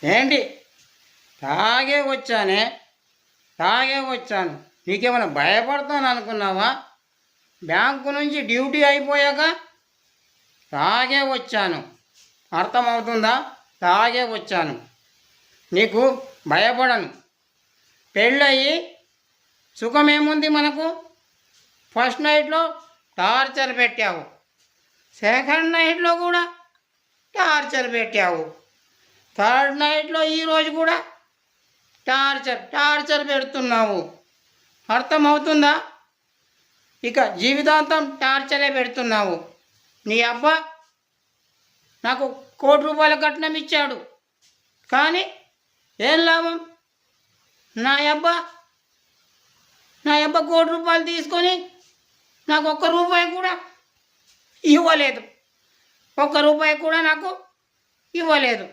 ఏంటి తాగే వచ్చానే, తాగే వచ్చాను. నీకేమైనా భయపడతాను అనుకున్నావా? బ్యాంకు నుంచి డ్యూటీ అయిపోయాక తాగే వచ్చాను. అర్థమవుతుందా? తాగే వచ్చాను. నీకు భయపడను. పెళ్ళయి సుఖమేముంది మనకు? ఫస్ట్ నైట్లో టార్చర్ పెట్టావు, సెకండ్ నైట్లో కూడా టార్చర్ పెట్టావు, థర్డ్ నైట్లో ఈరోజు కూడా టార్చర్ పెడుతున్నావు. అర్థమవుతుందా? ఇక జీవితాంతం టార్చరే పెడుతున్నావు. నీ అబ్బా నాకు ₹1,00,00,000 కట్నం ఇచ్చాడు, కానీ ఏం లాభం? నా అబ్బా ₹1,00,00,000 తీసుకొని నాకు ₹1 కూడా ఇవ్వలేదు. ₹1 కూడా నాకు ఇవ్వలేదు.